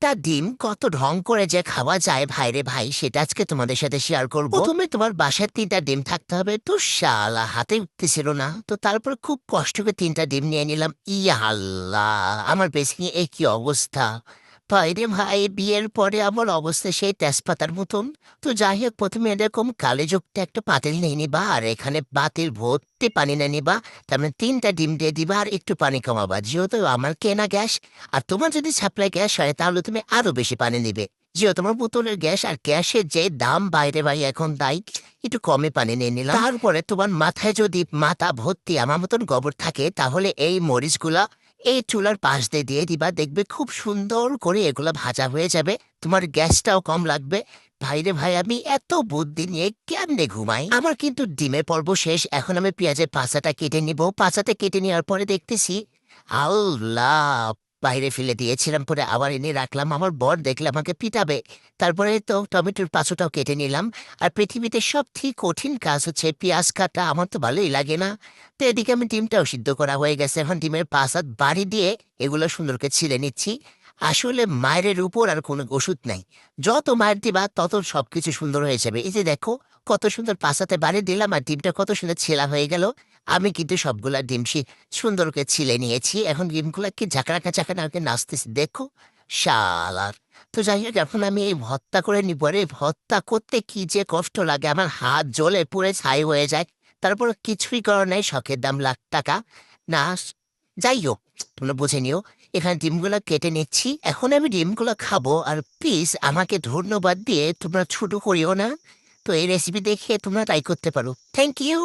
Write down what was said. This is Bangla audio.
একটা ডিম কত ঢং করে যে খাওয়া যায় ভাইরে ভাই সেটা আজকে তোমাদের সাথে শেয়ার করব। প্রথমে তোমার বাসায় ৩টা ডিম থাকতে হবে, তো শালা হাতে উঠতেছিল না, তো তারপর খুব কষ্ট করে ৩টা ডিম নিয়ে নিলাম। ইয়া আল্লাহ, আমার বেসিং এ কি অবস্থা! ভাইরে ভাই, বিয়ের পরে আমার অবস্থা সেই তেজপাতার মতন। তো যাই হোক, প্রথমে এরকম কালেযুক্ত একটা পাতিল নিয়ে নিবা, আর এখানে পাতিল ভর্তি পানি নিয়ে নিবা। তার মানে ৩টা ডিম দিয়ে দিবা আর একটু পানি কমাবা, যেহেতু আমার কেনা গ্যাস। আর তোমার যদি সাপ্লাই গ্যাস হয় তাহলে তুমি আরো বেশি পানি নিবে, যেহেতু তোমার বোতলের গ্যাস আর গ্যাসের যে দাম বাইরে ভাই এখন তাই একটু কমে পানি নিয়ে নিলাম। তারপরে তোমার মাথায় যদি মাথা ভর্তি আমার মতন গোবর থাকে তাহলে এই মরিচগুলা এই চুলার পাশ দিয়ে দিয়ে দিবা, দেখবে খুব সুন্দর করে এগুলা ভাজা হয়ে যাবে, তোমার গ্যাসটাও কম লাগবে। ভাইরে ভাই, আমি এত বুদ্ধি নিয়ে কেমনে ঘুমাই! আমার কিন্তু ডিমের পর্ব শেষ, এখন আমি পেঁয়াজের পাছাটা কেটে নিব। পাছাটা কেটে নেওয়ার পরে দেখতেছি আল্লাহ, বাইরে ফেলে দিয়েছিলাম, পরে আবার এনে রাখলাম। আমার বর দেখলে আমাকে পিটাবে। তারপরে তো টমেটোর পাঁচটাও কেটে নিলাম। আর পৃথিবীতে সবথেকে কঠিন কাজ হচ্ছে পেঁয়াজ কাটা, আমার তো ভালোই লাগে না। তো এদিকে আমি ডিমটাও সিদ্ধ করা হয়ে গেছে, এখন ডিমের পাঁচ হাত বাড়ি দিয়ে এগুলো সুন্দর করে ছিলে নিচ্ছি। আসলে মায়ের উপর আর কোনো ওষুধ নাই, যত মায়ের দিবা তত সবকিছু সুন্দর হয়ে যাবে। এই যে দেখো, কত সুন্দর পাশাতে বাড়ি দিলাম আর ডিমটা কত সুন্দর ছেলা হয়ে গেল। আমি কিন্তু সবগুলা ডিম সুন্দর করে ছিলে নিয়েছি, এখন ডিমগুলা কি ঝাঁকড়াকা ঝাঁকড়াকে নাচতেছি দেখো, শালার। তো যাই হোক, এখন আমি এই ভর্তা করে নিব। আর এই ভর্তা করতে কি যে কষ্ট লাগে, আমার হাত জ্বলে পুড়ে ছাই হয়ে যায়। তারপর কিছুই করার নেই, শখের দাম লাখ টাকা। না, যাই হোক, তোমরা বুঝে নিও। এখানে ডিমগুলো কেটে নিচ্ছি, এখন আমি ডিমগুলো খাবো। আর প্লিজ আমাকে ধন্যবাদ দিয়ে তোমরা ছোট করিও না। তো এই রেসিপি দেখে তোমরা ট্রাই করতে পারো। Thank you.